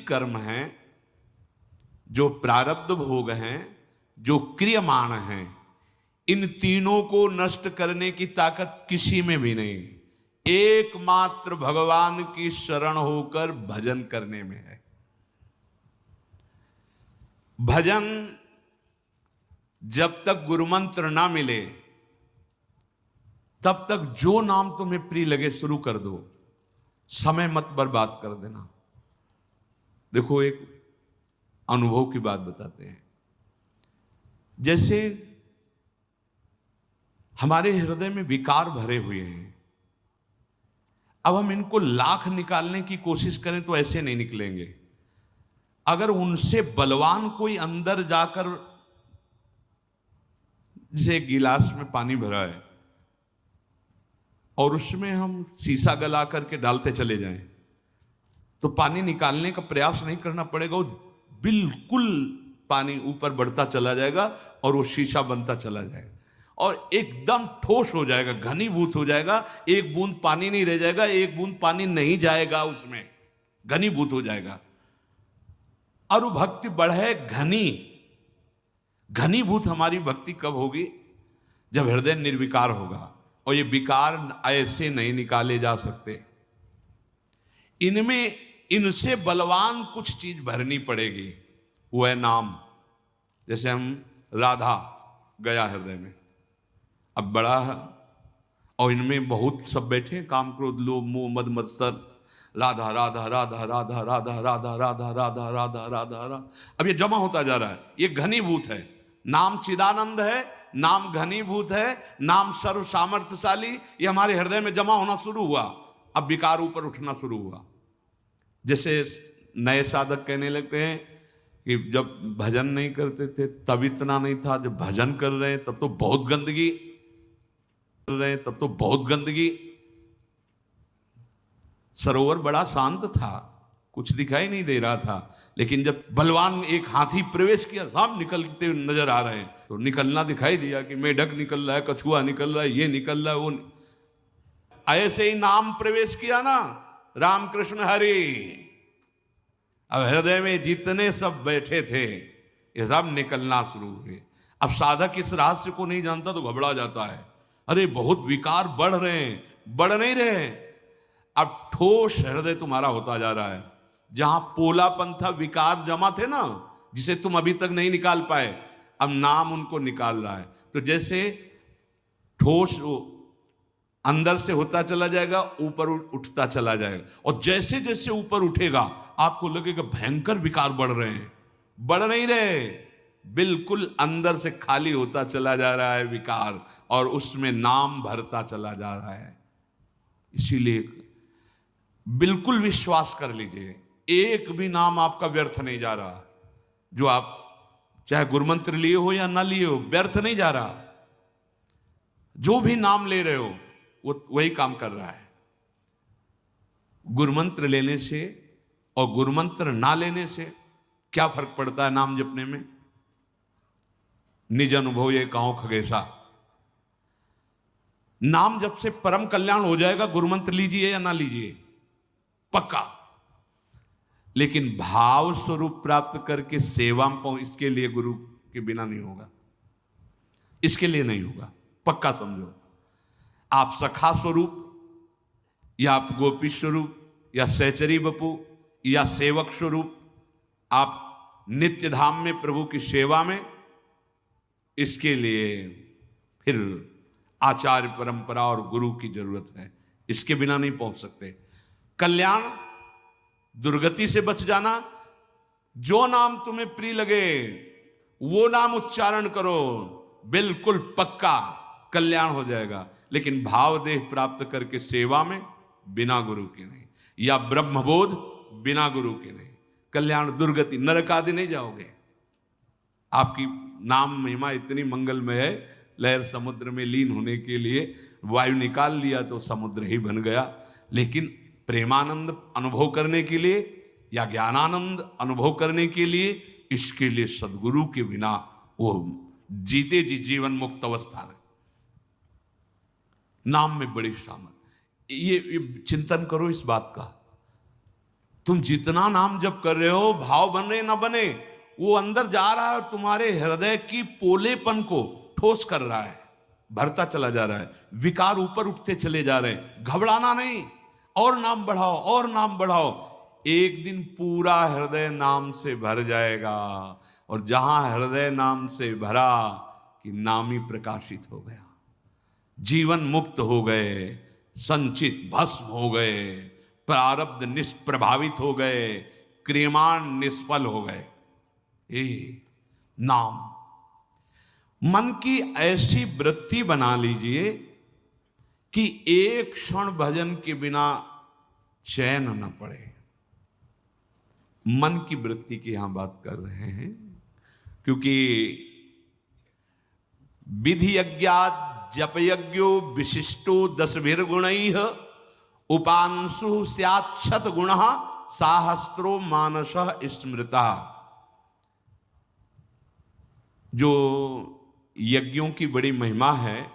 कर्म हैं, जो प्रारब्ध भोग हैं, जो क्रियमाण हैं, इन तीनों को नष्ट करने की ताकत किसी में भी नहीं, एकमात्र भगवान की शरण होकर भजन करने में है। भजन जब तक गुरुमंत्र ना मिले तब तक जो नाम तुम्हें प्रिय लगे शुरू कर दो, समय मत बर्बाद कर देना। देखो, एक अनुभव की बात बताते हैं। जैसे हमारे हृदय में विकार भरे हुए हैं, अब हम इनको लाख निकालने की कोशिश करें तो ऐसे नहीं निकलेंगे। अगर उनसे बलवान कोई अंदर जाकर, जैसे गिलास में पानी भरा है और उसमें हम शीशा गला करके डालते चले जाएं, तो पानी निकालने का प्रयास नहीं करना पड़ेगा, वो बिल्कुल पानी ऊपर बढ़ता चला जाएगा और वो शीशा बनता चला जाएगा और एकदम ठोस हो जाएगा, घनीभूत हो जाएगा। एक बूंद पानी नहीं रह जाएगा, एक बूंद पानी नहीं जाएगा, उसमें घनीभूत हो जाएगा। और वो भक्ति बढ़े, घनीभूत हमारी भक्ति कब होगी? जब हृदय निर्विकार होगा। और ये विकार ऐसे नहीं निकाले जा सकते, इनमें इनसे बलवान कुछ चीज भरनी पड़ेगी, वो है नाम। जैसे हम राधा गया हृदय में, अब बड़ा है और इनमें बहुत सब बैठे हैं, काम क्रोध लोभ मोह मद मत्सर, राधा राधा राधा राधा राधा राधा राधा राधा राधा राधा राधा। अब ये जमा होता जा रहा है, ये घनीभूत है। नाम चिदानंद है, नाम घनीभूत है, नाम सर्व सामर्थ्यशाली। ये हमारे हृदय में जमा होना शुरू हुआ, अब विकार ऊपर उठना शुरू हुआ। जैसे नए साधक कहने लगते हैं कि जब भजन नहीं करते थे तब इतना नहीं था, जब भजन कर रहे हैं तब तो बहुत गंदगी कर रहे हैं, तब तो बहुत गंदगी। सरोवर बड़ा शांत था, कुछ दिखाई नहीं दे रहा था, लेकिन जब बलवान एक हाथी प्रवेश किया, सब निकलते हुए नजर आ रहे हैं, तो निकलना दिखाई दिया कि मेढक निकल रहा है, कछुआ निकल रहा है, ये निकल रहा है, वो। ऐसे ही नाम प्रवेश किया ना, राम कृष्ण हरि। अब हृदय में जितने सब बैठे थे ये सब निकलना शुरू हुए। अब साधक इस रहस्य को नहीं जानता तो घबरा जाता है, अरे बहुत विकार बढ़ रहे हैं, बढ़ नहीं रहे। अब ठोस हृदय तुम्हारा होता जा रहा है। जहां पोलापन था, विकार जमा थे ना, जिसे तुम अभी तक नहीं निकाल पाए, अब नाम उनको निकाल रहा है। तो जैसे ठोस अंदर से होता चला जाएगा, ऊपर उठता चला जाएगा, और जैसे जैसे ऊपर उठेगा आपको लगेगा भयंकर विकार बढ़ रहे हैं, बढ़ नहीं रहे, बिल्कुल अंदर से खाली होता चला जा रहा है विकार, और उसमें नाम भरता चला जा रहा है। इसीलिए बिल्कुल विश्वास कर लीजिए, एक भी नाम आपका व्यर्थ नहीं जा रहा। जो आप चाहे गुरुमंत्र लिए हो या ना लिए हो, व्यर्थ नहीं जा रहा। जो भी नाम ले रहे हो वो वही काम कर रहा है। गुरुमंत्र लेने से और गुरुमंत्र ना लेने से क्या फर्क पड़ता है नाम जपने में? निज अनुभव ये कहो खगेशा, नाम जप से परम कल्याण हो जाएगा, गुरुमंत्र लीजिए या ना लीजिए, पक्का। लेकिन भाव स्वरूप प्राप्त करके सेवा में पहुंच, इसके लिए गुरु के बिना नहीं होगा, इसके लिए नहीं होगा, पक्का समझो। आप सखा स्वरूप या आप गोपी स्वरूप या सहचरी बपू या सेवक स्वरूप, आप नित्य धाम में प्रभु की सेवा में, इसके लिए फिर आचार्य परंपरा और गुरु की जरूरत है, इसके बिना नहीं पहुंच सकते। कल्याण, दुर्गति से बच जाना, जो नाम तुम्हें प्रिय लगे वो नाम उच्चारण करो, बिल्कुल पक्का कल्याण हो जाएगा। लेकिन भाव देह प्राप्त करके सेवा में बिना गुरु के नहीं, या ब्रह्मबोध बिना गुरु के नहीं, कल्याण दुर्गति नरक आदि नहीं जाओगे। आपकी नाम महिमा इतनी मंगलमय है, लहर समुद्र में लीन होने के लिए वायु निकाल दिया तो समुद्र ही बन गया। लेकिन प्रेमानंद अनुभव करने के लिए या ज्ञानानंद अनुभव करने के लिए, इसके लिए सदगुरु के बिना वो जीते जी जीवन मुक्त अवस्था है। नाम में बड़ी सामर्थ, ये चिंतन करो इस बात का, तुम जितना नाम जप कर रहे हो, भाव बन रहे ना बने, वो अंदर जा रहा है और तुम्हारे हृदय की पोलेपन को ठोस कर रहा है, भरता चला जा रहा है, विकार ऊपर उठते चले जा रहे हैं। घबराना नहीं, और नाम बढ़ाओ और नाम बढ़ाओ, एक दिन पूरा हृदय नाम से भर जाएगा। और जहां हृदय नाम से भरा कि नाम ही प्रकाशित हो गया, जीवन मुक्त हो गए, संचित भस्म हो गए, प्रारब्ध निष्प्रभावित हो गए, क्रियमाण निष्फल हो गए। नाम मन की ऐसी वृत्ति बना लीजिए कि एक क्षण भजन के बिना चैन न पड़े। मन की वृत्ति की यहां बात कर रहे हैं, क्योंकि विधि यज्ञात् जप यज्ञो विशिष्टो 10 गुणैः उपांशु स्यात् शत गुणः साहस्रो मानसः स्मृतः। जो यज्ञों की बड़ी महिमा है,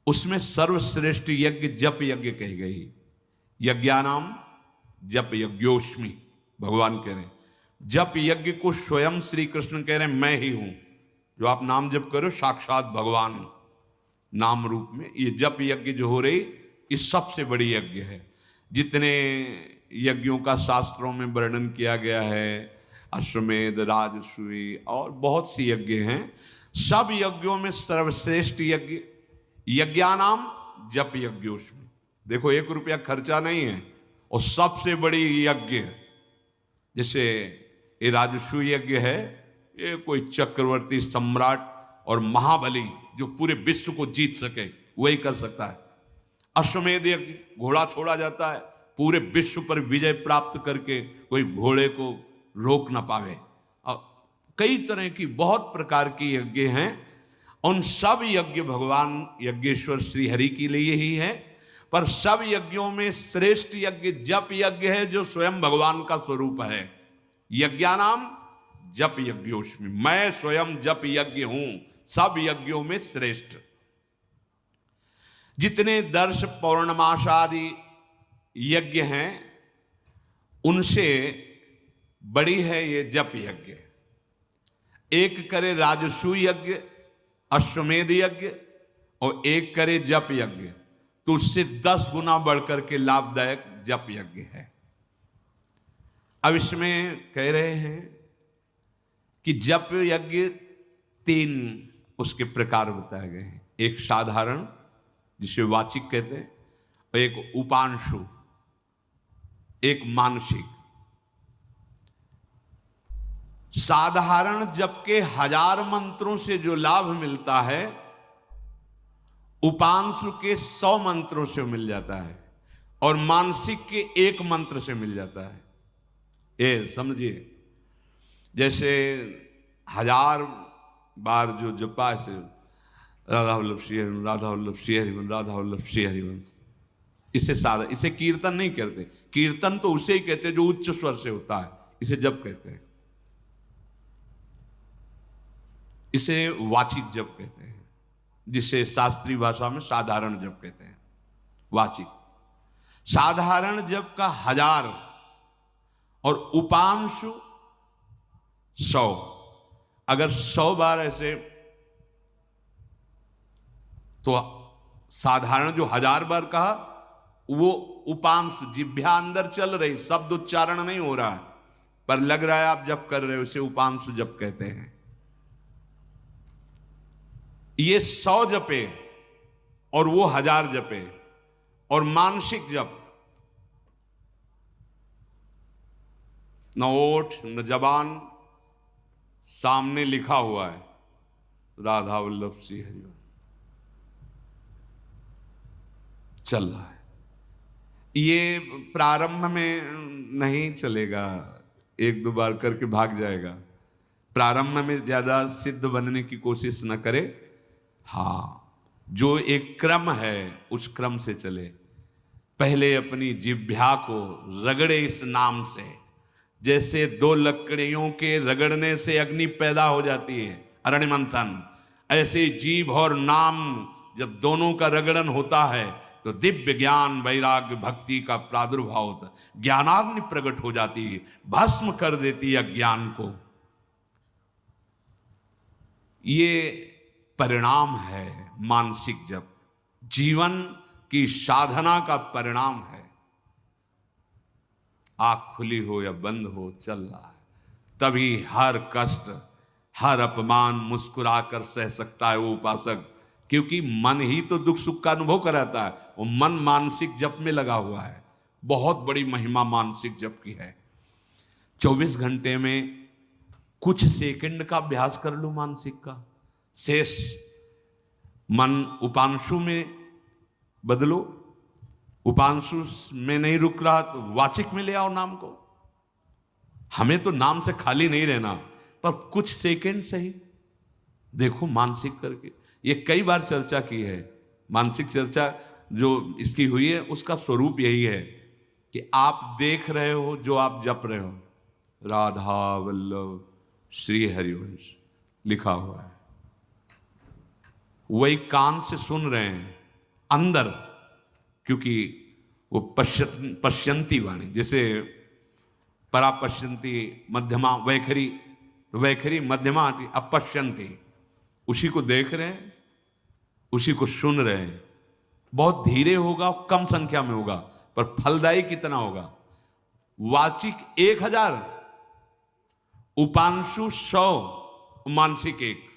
उसमें सर्वश्रेष्ठ यज्ञ जप यज्ञ कही गई। यज्ञानाम जप यज्ञोस्मि, भगवान कह रहे हैं। जप यज्ञ को स्वयं श्री कृष्ण कह रहे हैं, मैं ही हूं। जो आप नाम जप करो, साक्षात भगवान नाम रूप में ये जप यज्ञ जो हो रही, ये सबसे बड़ी यज्ञ है। जितने यज्ञों का शास्त्रों में वर्णन किया गया है, अश्वमेध, राजसूय और बहुत सी यज्ञ हैं, सब यज्ञों में सर्वश्रेष्ठ यज्ञ यज्ञानाम जप यज्ञोस्मि। देखो, 1 रुपया खर्चा नहीं है, और सबसे बड़ी यज्ञ, जैसे ये राजसूय यज्ञ है, ये कोई चक्रवर्ती सम्राट और महाबली जो पूरे विश्व को जीत सके वही कर सकता है। अश्वमेध यज्ञ, घोड़ा छोड़ा जाता है, पूरे विश्व पर विजय प्राप्त करके कोई घोड़े को रोक ना पावे। और कई तरह की बहुत प्रकार की यज्ञ हैं। उन सब यज्ञ भगवान यज्ञेश्वर श्री हरि के लिए ही है, पर सब यज्ञों में श्रेष्ठ यज्ञ जप यज्ञ है, जो स्वयं भगवान का स्वरूप है। यज्ञानाम जप यज्ञोस्मि, मैं स्वयं जप यज्ञ हूं, सब यज्ञों में श्रेष्ठ। जितने दर्श पौर्णमासादि यज्ञ हैं, उनसे बड़ी है ये जप यज्ञ। एक करे राजसूय यज्ञ, अश्वमेध यज्ञ, और एक करे जप यज्ञ, तो उससे 10 गुना बढ़कर के लाभदायक जप यज्ञ है। अब इसमें कह रहे हैं कि जप यज्ञ 3 उसके प्रकार बताए गए हैं। एक साधारण, जिसे वाचिक कहते हैं, और एक उपांशु, एक मानसिक। साधारण जप के 1000 मंत्रों से जो लाभ मिलता है, उपांशु के 100 मंत्रों से मिल जाता है, और मानसिक के 1 मंत्र से मिल जाता है। ये समझिए, जैसे 1000 बार जो जपा से राधा वल्लभ श्री हरिवंश, राधा वल्लभ श्री हरिवंश, राधा वल्लभ श्री हरिवंश, इसे कीर्तन नहीं कहते। कीर्तन तो उसे ही कहते हैं जो उच्च स्वर से होता है, इसे जप कहते हैं। इसे वाचिक जप कहते हैं, जिसे शास्त्रीय भाषा में साधारण जप कहते हैं। वाचिक साधारण जप का 1000 और उपांशु 100। अगर 100 बार ऐसे, तो साधारण जो 1000 बार कहा, वो उपांशु, जिह्वा अंदर चल रही, शब्द उच्चारण नहीं हो रहा है, पर लग रहा है आप जप कर रहे हो, इसे उपांशु जप कहते हैं। ये 100 जपे और वो 1000 जपे। और मानसिक जप, न ओठ न जबान, सामने लिखा हुआ है राधा वल्लभ श्री हरिवंश, चल रहा है। ये प्रारंभ में नहीं चलेगा, 1-2 बार करके भाग जाएगा। प्रारंभ में ज्यादा सिद्ध बनने की कोशिश न करे। हाँ, जो एक क्रम है उस क्रम से चले। पहले अपनी जिह्वा को रगड़े इस नाम से, जैसे 2 लकड़ियों के रगड़ने से अग्नि पैदा हो जाती है, अरण्य मंथन, ऐसे जीभ और नाम जब दोनों का रगड़न होता है, तो दिव्य ज्ञान वैराग्य भक्ति का प्रादुर्भाव होता है, ज्ञानाग्नि प्रकट हो जाती है, भस्म कर देती है अज्ञान को। ये परिणाम है मानसिक जप, जीवन की साधना का परिणाम है। आँख खुली हो या बंद हो, चल रहा है, तभी हर कष्ट हर अपमान मुस्कुराकर सह सकता है वो उपासक, क्योंकि मन ही तो दुख सुख का अनुभव कराता है। वो मन मानसिक जप में लगा हुआ है। बहुत बड़ी महिमा मानसिक जप की है। 24 घंटे में कुछ सेकंड का अभ्यास कर लो मानसिक का, शेष मन उपांशु में बदलो। उपांशु में नहीं रुक रहा तो वाचिक में ले आओ नाम को। हमें तो नाम से खाली नहीं रहना, पर कुछ सेकंड सही देखो मानसिक करके। ये कई बार चर्चा की है, मानसिक चर्चा जो इसकी हुई है उसका स्वरूप यही है कि आप देख रहे हो जो आप जप रहे हो, राधा वल्लभ श्री हरिवंश लिखा हुआ है, वही कान से सुन रहे हैं अंदर, क्योंकि वो पश्यंती वाणी, जैसे परा पश्यंती मध्यमा वैखरी, तो वैखरी मध्यमा अपश्यंती, उसी को देख रहे हैं, उसी को सुन रहे हैं। बहुत धीरे होगा, कम संख्या में होगा, पर फलदायी कितना होगा। वाचिक 1000, उपांशु 100, मानसिक 1,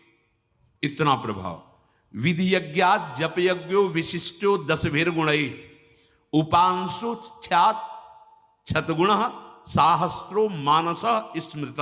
इतना प्रभाव। विधि यज्ञात जप यज्ञो विशिष्टो 10 गुणई, उपांशु छात छतगुण सहस्रो मानस स्मृत।